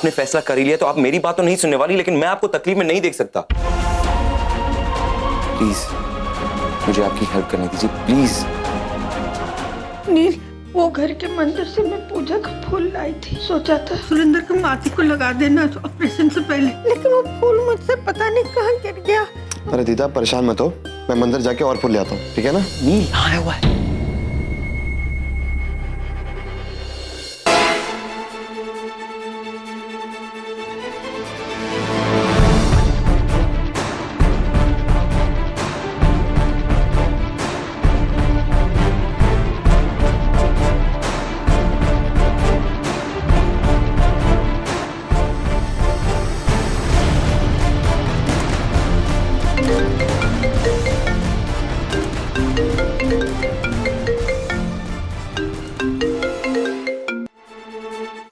आपने फैसला कर ही लिया तो आप मेरी बात तो नहीं सुनने वाली, लेकिन मैं आपको तकलीफ में नहीं देख सकता। प्लीज मुझे आपकी हेल्प करने दीजिए, प्लीज। नील, वो घर के मंदिर से मैं पूजा का फूल लाई थी। सोचा था सुरेंद्र के माथे को लगा देना ऑपरेशन से पहले, लेकिन वो फूल मुझसे पता नहीं कहाँ गिर गया। अरे दीदा परेशान मत हो, मैं मंदिर जाके और फूल ले आता हूँ, ठीक है ना? नील यहाँ आया हुआ है।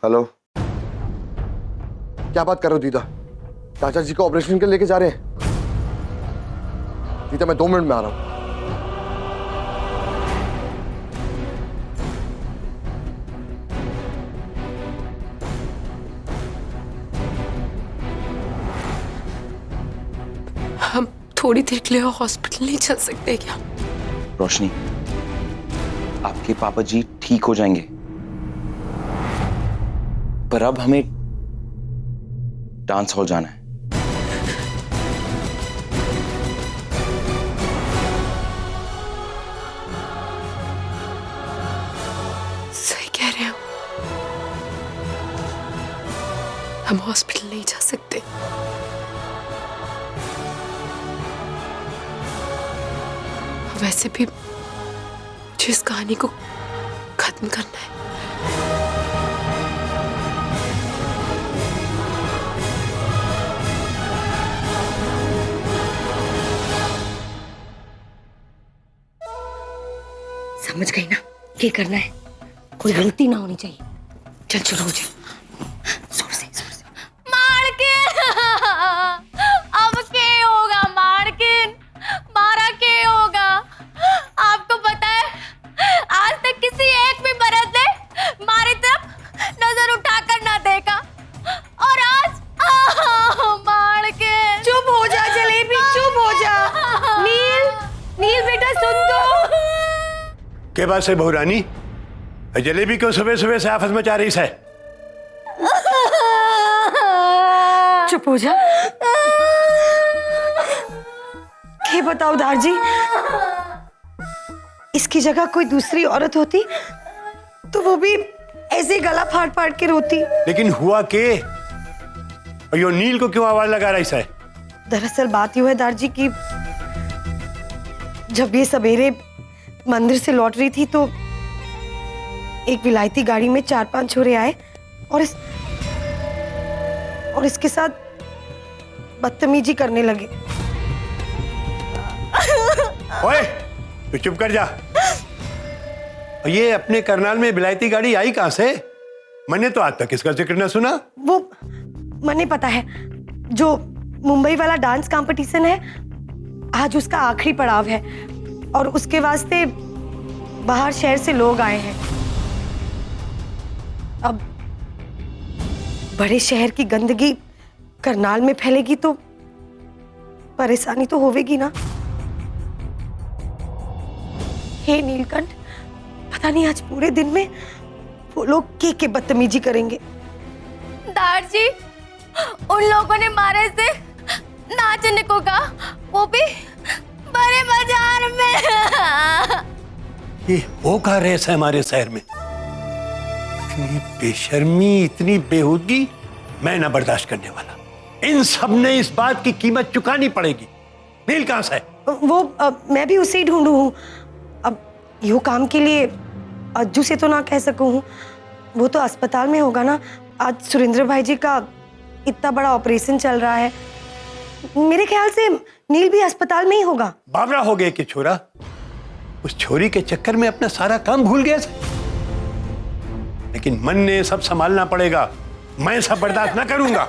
हेलो, क्या बात कर रहे हो दीदा? चाचा जी को ऑपरेशन के लिए लेके जा रहे हैं? दीदा मैं 2 मिनट में आ रहा हूँ। हम थोड़ी देर के लिए हॉस्पिटल नहीं चल सकते क्या? रोशनी, आपके पापा जी ठीक हो जाएंगे, पर अब हमें डांस हॉल जाना है। सही कह रहे हो, हम हॉस्पिटल नहीं जा सकते। वैसे भी मुझे इस कहानी को खत्म करना है। समझ गई ना क्या करना है? कोई गलती ना होनी चाहिए। चल शुरू हो जाए। जोर से जोर से। मार्किन, अब के होगा मार्किन, मारा के होगा। आपको पता है आज तक किसी एक भी मर्द ने हमारी तरफ नजर उठाकर ना देखा, और आज मार्किन। चुप हो जा जलेबी, चुप हो जा। नील, नील बेटा सुन तो। के बात से बहुरानी, जलेबी को सुबह सुबह से आफत मचा रही है। चुप हो जा। क्या बताओ दार जी, इसकी जगह कोई दूसरी औरत होती तो वो भी ऐसे गला फाड़ फाड़ के रोती। लेकिन हुआ के? और यो नील को क्यों आवाज लगा रही है? दरअसल बात यूं है दार जी की जब ये सवेरे मंदिर से लौट रही थी तो एक विलायती गाड़ी में 4-5 छोरे आए और इसके साथ बदतमीजी करने लगे। ओए, तू चुप कर जा। और ये अपने करनाल में विलायती गाड़ी आई कहां से? मैंने तो आज तक इसका जिक्र न सुना। वो मने पता है, जो मुंबई वाला डांस कंपटीशन है आज उसका आखिरी पड़ाव है और उसके वास्ते बाहर शहर से लोग आए हैं। अब बड़े शहर की गंदगी करनाल में फैलेगी तो परेशानी तो होवेगी ना। हे नीलकंठ, पता नहीं आज पूरे दिन में वो लोग के बदतमीजी करेंगे। दार जी, उन लोगों ने मारे से नाचने को कहा, वो भी बड़े बाजार में। ये होगा रेस है हमारे शहर में। इतनी बेशर्मी, इतनी बेहूदगी मैं ना बर्दाश्त करने वाला। इन सब ने इस बात की कीमत चुकानी पड़ेगी। नील कहां से है? वो मैं भी उसे ही ढूंढू हूँ। अब यो काम के लिए अज्जू से तो ना कह सकूँ हूँ, वो तो अस्पताल में होगा ना। आज सुरेंद्र भाई जी का इतना बड़ा ऑपरेशन चल रहा है, मेरे ख्याल से नील भी अस्पताल में ही होगा। बावरा हो गए कि छोरा उस छोरी के चक्कर में अपना सारा काम भूल गया। लेकिन मन ने सब संभालना पड़ेगा, मैं सब बर्दाश्त ना करूंगा।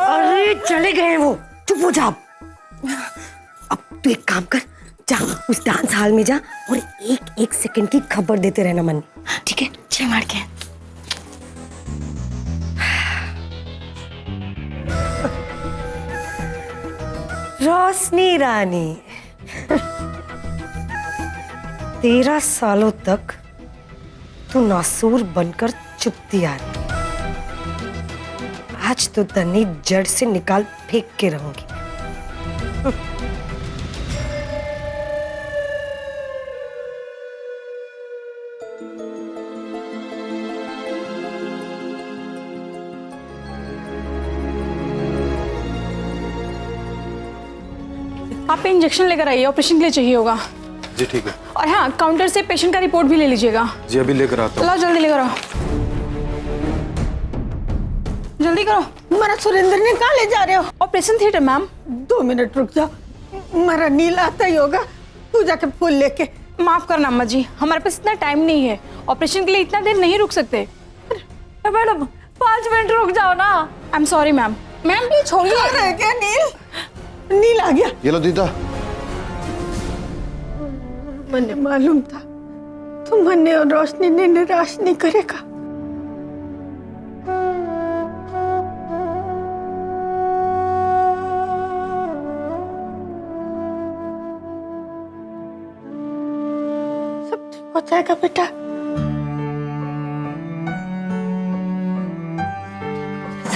अरे चले गए वो, चुप हो जा। अब तू एक काम कर, जा उस डांस हॉल में जा और एक एक सेकंड की खबर देते रहना मन। ठीक है, चल मार के। रोशनी रानी, 13 सालों तक तू नासूर बनकर चुपती आ रही, आज तो तन्नी जड़ से निकाल फेंक के रहूंगी। आप इंजेक्शन लेकर आइए, ऑपरेशन के लिए चाहिए होगा। जी ठीक है। और हाँ, काउंटर से पेशेंट का रिपोर्ट भी ले लीजिएगा। जी अभी लेकर आता हूँ। लाओ जल्दी लेकर आओ, जल्दी करो। मेरा सुरेंद्र ने कहाँ ले जा रहे हो? Operation theatre ma'am. 2 मिनट रुक जाओ, मेरा नील आता ही होगा, तू जाके फूल लेके। माफ करना अम्मा जी, हमारे पास इतना टाइम नहीं है, ऑपरेशन के लिए इतना देर नहीं रुक सकते। मैडम 5 मिनट रुक जाओ ना। I am sorry ma'am. Ma'am please छोड़िए। कहाँ रह गया नील? नील आ गया। ये लो दीदा। मुझे मालूम था तुम मन्ने और रोशनी ने निराश नहीं करेगा। सब ठीक हो जाएगा बेटा।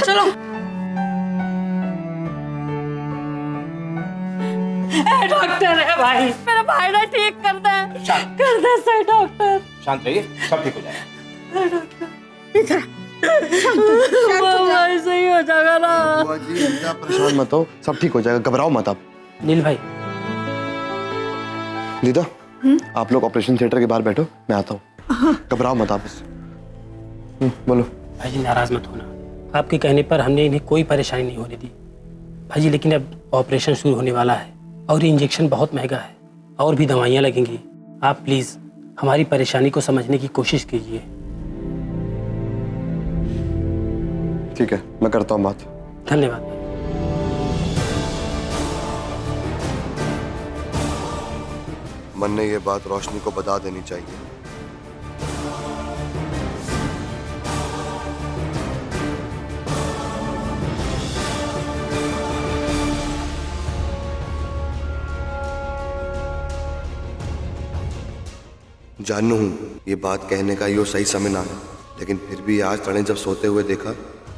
चलो डॉक्टर है भाई, मेरा भाई ना ठीक कर दे सही डॉक्टर। शांत रहिए, सब ठीक हो जाएगा। इधर भाई सही हो जाएगा ना। बुआ जी दीदा परेशान मत हो, सब ठीक हो जाएगा, घबराओ मत आप। नील भाई, दीदा आप लोग ऑपरेशन थिएटर के बाहर बैठो, मैं आता हूँ। घबराओ मत आप इससे। बोलो। भाई जी नाराज मत होना, आपके कहने पर हमने इन्हें कोई परेशानी नहीं होने दी भाई जी, लेकिन अब ऑपरेशन शुरू होने वाला है और ये इंजेक्शन बहुत महंगा है और भी दवाइयाँ लगेंगी। आप प्लीज हमारी परेशानी को समझने की कोशिश कीजिए। ठीक है, मैं करता हूँ बात। धन्यवाद भाई। मन ने ये बात रोशनी को बता देनी चाहिए। जानू हूँ ये बात कहने का यो सही समय ना है, लेकिन फिर भी आज तने जब सोते हुए देखा,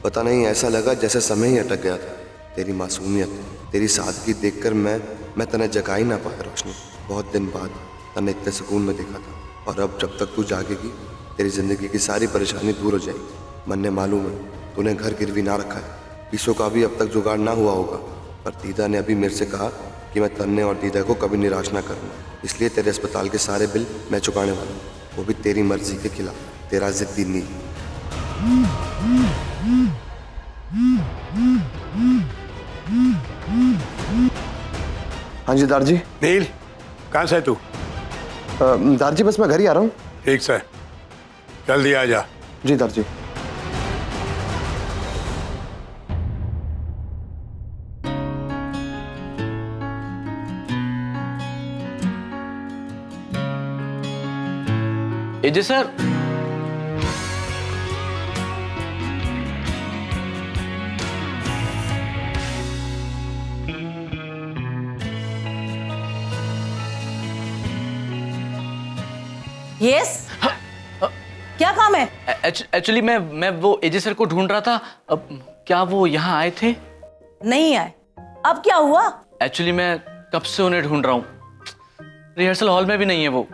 पता नहीं ऐसा लगा जैसे समय ही अटक गया था। तेरी मासूमियत, तेरी सादगी देखकर मैं तने जगा ही ना पाया रोशनी। बहुत दिन बाद तने इतने सुकून में देखा था, और अब जब तक तू जागेगी तेरी जिंदगी की सारी परेशानी दूर हो जाएगी। मन ने मालूम है तूने घर गिरवी ना रखा है, पीसों का भी अब तक जुगाड़ ना हुआ होगा, पर दीदा ने अभी मेरे से कहा कि मैं तन्ने और दीदा को कभी निराश ना करूँगा, इसलिए तेरे अस्पताल के सारे बिल मैं चुकाने वाला हूँ, वो भी तेरी मर्जी के खिलाफ, तेरा जिद्दी नील। हाँ जी दारजी। नील, कहाँ से तू? दारजी बस मैं घर ही आ रहा हूँ। ठीक से, जल्दी आ जा। जी दारजी। एजे सर, यस, क्या काम है? एक्चुअली मैं वो एजे सर को ढूंढ रहा था। अब क्या वो यहाँ आए थे? नहीं आए। अब क्या हुआ? एक्चुअली मैं कब से उन्हें ढूंढ रहा हूँ, रिहर्सल हॉल में भी नहीं है वो।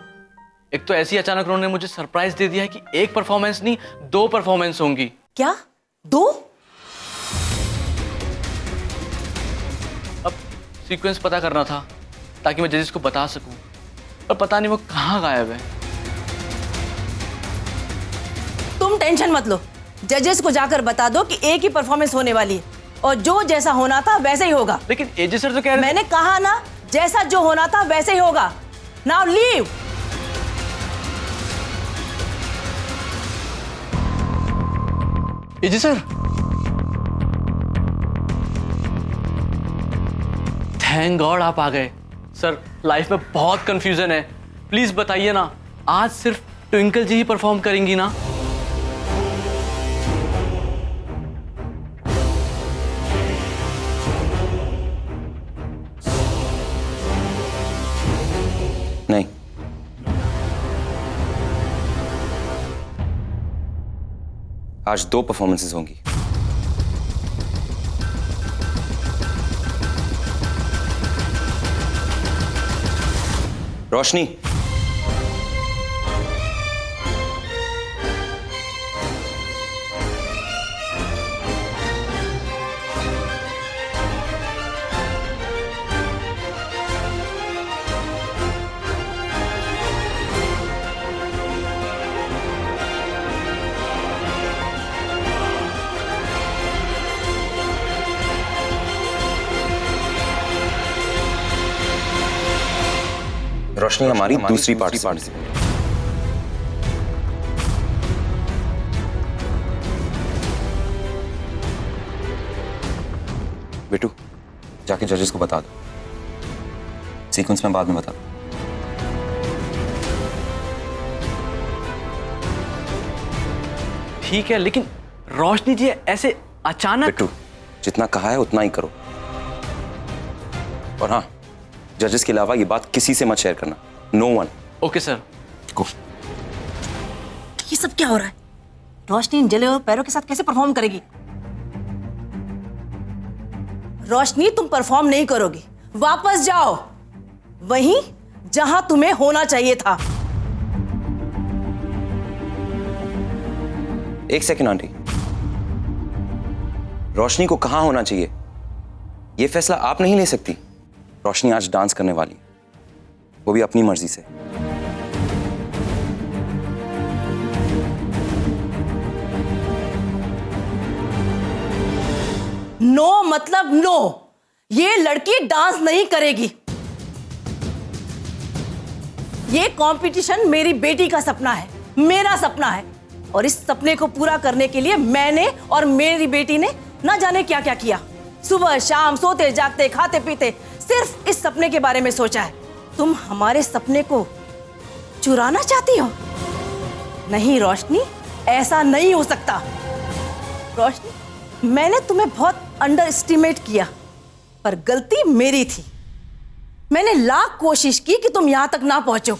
एक तो ऐसी अचानक उन्होंने मुझे सरप्राइज दे दिया है कि एक परफॉर्मेंस नहीं 2 परफॉर्मेंस होंगी। क्या 2? अब सीक्वेंस पता करना था ताकि मैं जजेस को बता सकूं, पर पता नहीं वो कहाँ गायब है। तुम टेंशन मत लो, जजेस को जाकर बता दो कि एक ही परफॉर्मेंस होने वाली है और जो जैसा होना था वैसे ही होगा। लेकिन एजे सर तो कह रहे मैंने कहा ना, जैसा जो होना था वैसे ही होगा। Now leave. AJ sir, thank God आप आ गए। सर लाइफ में बहुत कंफ्यूजन है, प्लीज बताइए ना, आज सिर्फ ट्विंकल जी ही परफॉर्म करेंगी ना? नहीं, आज 2 परफॉर्मेंसेस होंगी। रोशनी, रोशनी हमारी दूसरी पार्टिसिपेंट। बेटू, जाके जजेस को बता दो, सीक्वेंस में बाद में बता दो। ठीक है, लेकिन रोशनी जी ऐसे अचानक। बेटू, जितना कहा है उतना ही करो, और हाँ, जजेस के अलावा ये बात किसी से मत शेयर करना। No one. Okay sir. Go. ये सब क्या हो रहा है? रोशनी इन जले हुए पैरों के साथ कैसे परफॉर्म करेगी? रोशनी, तुम परफॉर्म नहीं करोगी। वापस जाओ वहीं जहां तुम्हें होना चाहिए था। एक सेकंड आंटी, रोशनी को कहां होना चाहिए यह फैसला आप नहीं ले सकती। रोशनी आज डांस करने वाली, वो भी अपनी मर्जी से। नो मतलब नो, ये लड़की डांस नहीं करेगी। ये कंपटीशन मेरी बेटी का सपना है, मेरा सपना है, और इस सपने को पूरा करने के लिए मैंने और मेरी बेटी ने ना जाने क्या क्या किया। सुबह शाम सोते जागते खाते पीते सिर्फ इस सपने के बारे में सोचा है। तुम हमारे सपने को चुराना चाहती हो? नहीं रोशनी, ऐसा नहीं हो सकता। रोशनी, मैंने तुम्हें बहुत अंडर एस्टिमेट किया, पर गलती मेरी थी। मैंने लाख कोशिश की कि तुम यहां तक ना पहुंचो।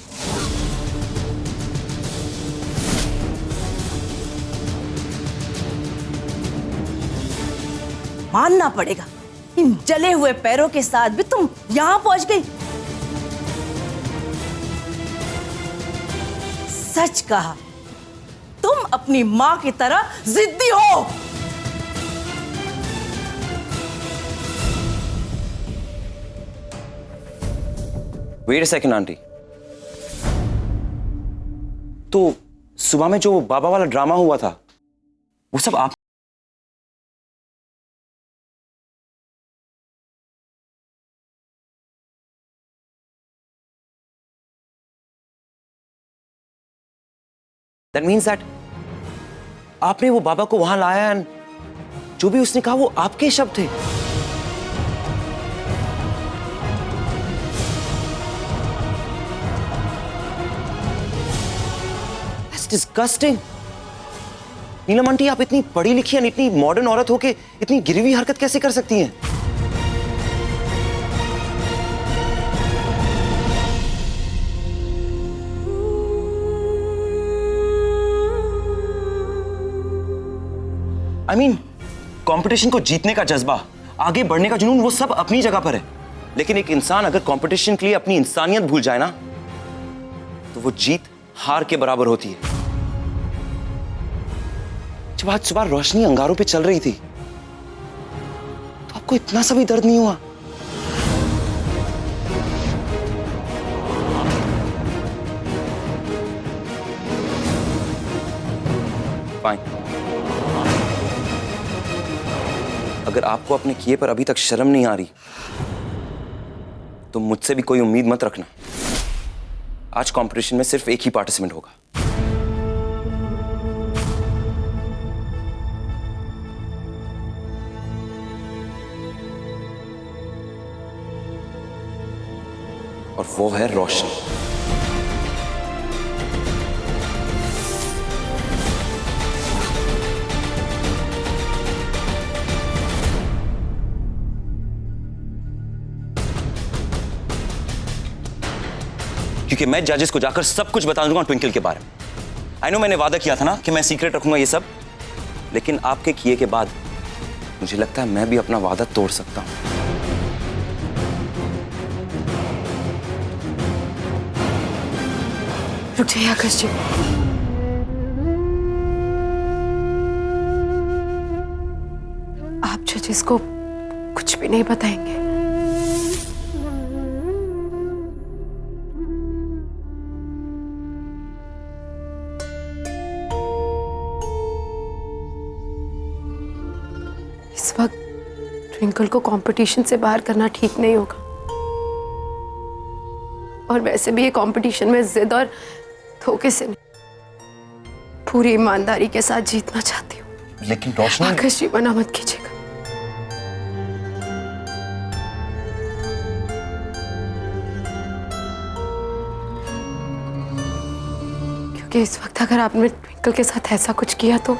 मानना पड़ेगा, इन जले हुए पैरों के साथ भी तुम यहां पहुंच गई। सच कहा, तुम अपनी मां की तरह जिद्दी हो। वेट अ सेकंड आंटी, तो सुबह में जो बाबा वाला ड्रामा हुआ था वो सब आप? That means that आपने वो बाबा को वहां लाया एंड जो भी उसने कहा वो आपके शब्द थे। That's disgusting. नीलम आंटी, आप इतनी पढ़ी लिखी और इतनी मॉडर्न औरत होके इतनी गिरी हुई हरकत कैसे कर सकती हैं? I mean, कंपटीशन को जीतने का जज्बा, आगे बढ़ने का जुनून, वो सब अपनी जगह पर है, लेकिन एक इंसान अगर कंपटीशन के लिए अपनी इंसानियत भूल जाए ना, तो वो जीत हार के बराबर होती है। जब आज सुबह रोशनी अंगारों पे चल रही थी तो आपको इतना सा भी दर्द नहीं हुआ? फाइन, अगर आपको अपने किए पर अभी तक शर्म नहीं आ रही तो मुझसे भी कोई उम्मीद मत रखना। आज कंपटीशन में सिर्फ एक ही पार्टिसिपेंट होगा। और वो है रोशनी। क्योंकि मैं जजेस को जाकर सब कुछ बता दूंगा ट्विंकल के बारे में। आई नो मैंने वादा किया था ना कि मैं सीक्रेट रखूंगा ये सब, लेकिन आपके किए के बाद मुझे लगता है मैं भी अपना वादा तोड़ सकता हूं। रुक जाइए आकाश जी। आप जजेस को कुछ भी नहीं बताएंगे? इस वक्त ट्विंकल को कंपटीशन से बाहर करना ठीक नहीं होगा, और वैसे भी ये कंपटीशन में जिद और धोखे से नहीं, पूरी ईमानदारी के साथ जीतना चाहती हूँ। लेकिन रोशनी, आकाश जी मना मत कीजिएगा, क्योंकि इस वक्त अगर आपने ट्विंकल के साथ ऐसा कुछ किया तो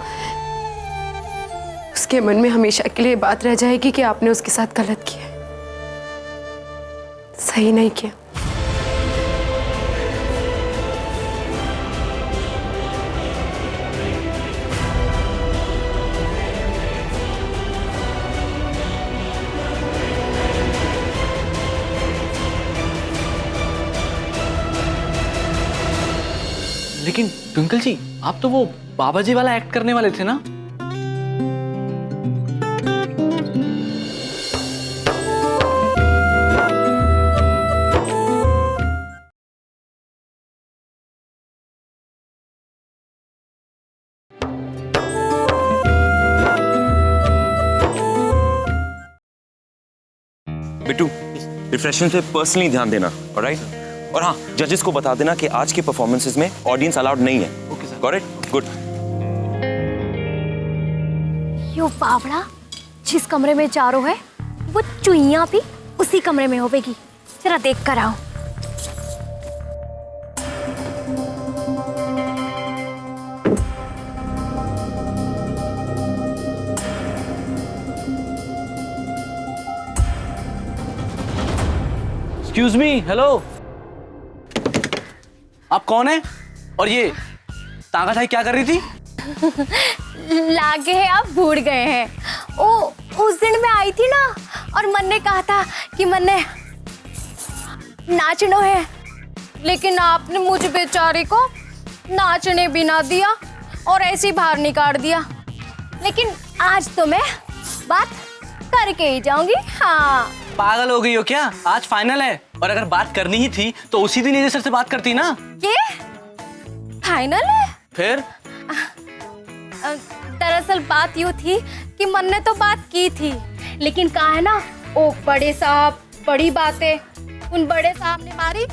उसके मन में हमेशा के लिए बात रह जाएगी कि आपने उसके साथ गलत किया, सही नहीं किया। लेकिन ट्विंकल जी, आप तो वो बाबा जी वाला एक्ट करने वाले थे ना? बिट्टू, रिफ्रेशमेंट पे पर्सनली ध्यान देना, ऑलराइट? और हाँ, जजेस को बता देना कि आज के परफॉर्मेंसेस में ऑडियंस अलाउड नहीं है। Okay sir. Got it? Good. यो बावड़ा, जिस कमरे में चारो है वो चुईया भी उसी कमरे में होवेगी। जरा देख कर आओ। एक्सक्यूज मी, हेलो, आप कौन है? और ये तांगाठाई क्या कर रही थी? लागे है आप भूल गए हैं। ओ उस दिन मैं आई थी ना, और मन ने कहा था कि मन ने नाचनो है, लेकिन आपने मुझे बेचारी को नाचने भी ना दिया और ऐसे ही बाहर निकाल दिया। लेकिन आज तो मैं बात करके ही जाऊंगी। हाँ, पागल हो गई हो क्या? आज फाइनल है, और अगर बात करनी ही थी तो उसी दिन एजे सर से बात करती ना। ये फाइनल है? फिर दरअसल बात यूँ थी कि मन ने तो बात की थी, लेकिन कहा है ना, ओ बड़े साहब बड़ी बातें, उन बड़े साहब ने हमारी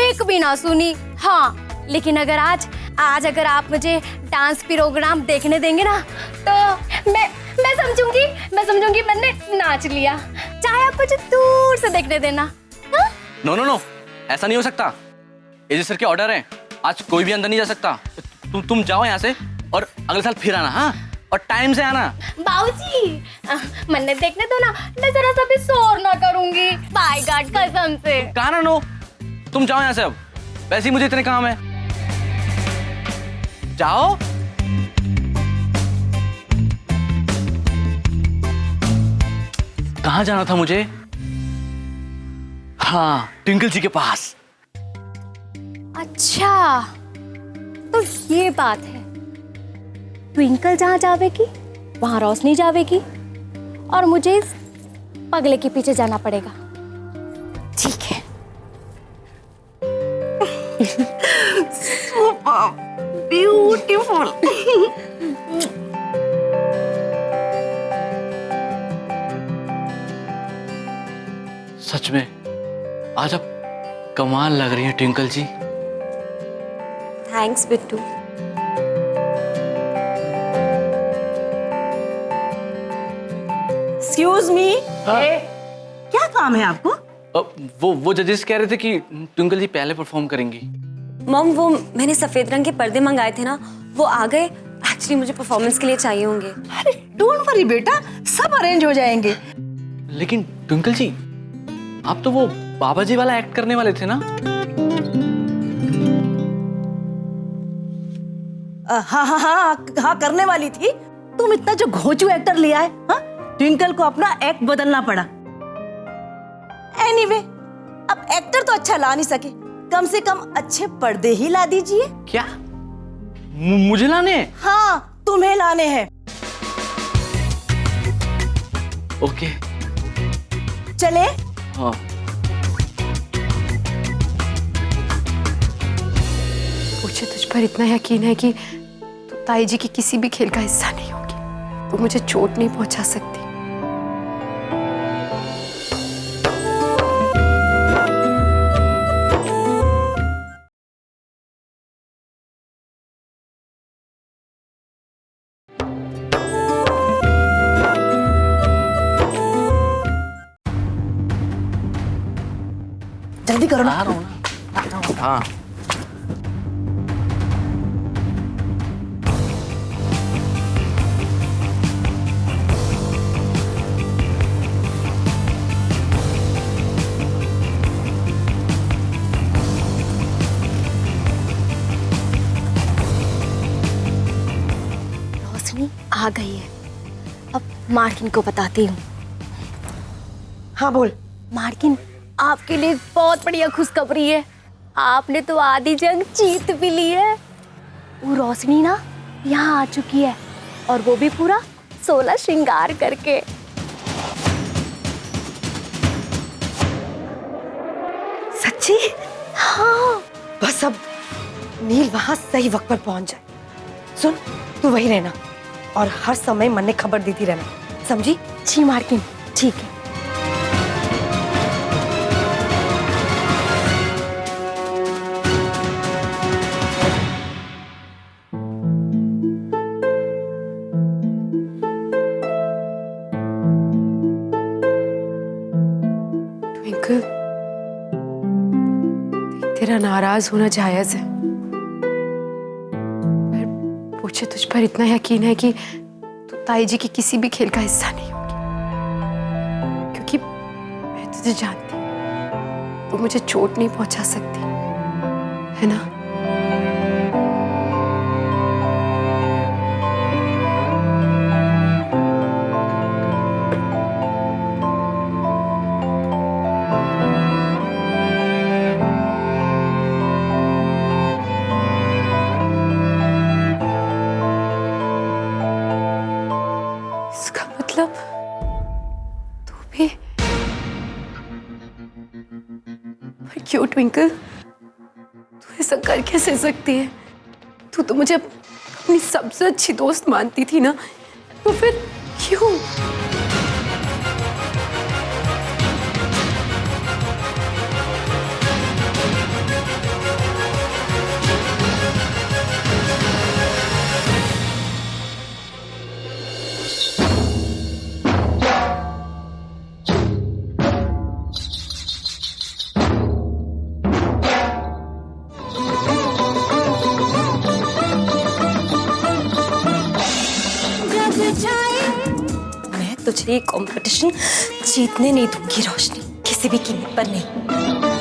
एक भी ना सुनी। हाँ, लेकिन अगर आज अगर आप मुझे डांस प्रोग्राम देखने देंगे ना, तो मैं समझूंगी मैंने नाच लिया। चाहे आप मुझे दूर से देखने देना। हाँ? नो, ऐसा नहीं हो सकता। एजे सर के ऑर्डर हैं, आज कोई भी अंदर नहीं जा सकता। तुम जाओ यहाँ से, और अगले साल फिर आना। हाँ, और टाइम से आना। बाबूजी, मैंने देखने दो ना, मैं जरा सा भी शोर ना करूंगी। बाय गॉड, कसम से। कहा ना नो, तुम जाओ यहाँ से। अब वैसे ही मुझे इतने काम है, जाओ। कहाँ जाना था मुझे? हाँ, ट्विंकल जी के पास। अच्छा, तो ये बात है। ट्विंकल जहाँ जावेगी वहां रोशनी जावेगी, और मुझे इस पगले के पीछे जाना पड़ेगा। ठीक है। ब्यूटीफुल। सच में आज आप कमाल लग रही हैं ट्विंकल जी। थैंक्स बिट्टू। एक्सक्यूज मी, क्या काम है आपको? वो जजेस कह रहे थे कि ट्विंकल जी पहले परफॉर्म करेंगी। मॉम, वो मैंने सफेद रंग के पर्दे मंगाए थे ना, वो आ गए। एक्चुअली मुझे परफॉर्मेंस के लिए चाहिए होंगे। अरे डोंट वरी बेटा, सब अरेंज हो जाएंगे। लेकिन ट्विंकल जी, आप तो वो बाबा जी वाला एक्ट करने वाले थे ना? हाँ हाँ हाँ हाँ करने वाली थी। तुम इतना जो घोंचू एक्टर लिया है, हाँ, ट्विंकल को अपना एक्ट बदलना पड़ा। एनीवे, अब एक्टर तो अच्छा ला नहीं सके, कम से कम अच्छे पर्दे ही ला दीजिए। क्या मुझे लाने हैं? हाँ, तुम्हें लाने हैं। ओके चले? हाँ। मुझे तुझ पर इतना यकीन है कि तू ताई जी की किसी भी खेल का हिस्सा नहीं होगी। तू मुझे चोट नहीं पहुंचा सकती। जल्दी करो ना। आ रहा हूँ ना, आ रहा हूँ। हाँ। रोशनी आ गई है, अब मार्किन को बताती हूँ। हाँ बोल। मार्किन, आपके लिए बहुत बढ़िया खुशखबरी है। आपने तो आधी जंग जीत भी ली है। वो रोशनी ना यहाँ आ चुकी है, और वो भी पूरा 16 श्रृंगार करके। सच्ची? हाँ। बस अब नील वहां सही वक्त पर पहुंच जाए। सुन, तू वही रहना और हर समय मन ने खबर देती रहना, समझी? जी मार्किन, ठीक है। ट्विंकल, तेरा नाराज होना जायज है, पर मुझे तुझ पर इतना यकीन है कि तू ताई जी की किसी भी खेल का हिस्सा नहीं होगी, क्योंकि मैं तुझे जानती हूँ, तू मुझे चोट नहीं पहुंचा सकती, है ना? इसका मतलब तू भी? पर क्यों ट्विंकल? तू ऐसा कर कैसे सकती है? तू तो मुझे अपनी सबसे अच्छी दोस्त मानती थी ना, तो फिर क्यों? मैं तुझे ये कंपटीशन जीतने नहीं दूंगी रोशनी, किसी भी कीमत पर नहीं।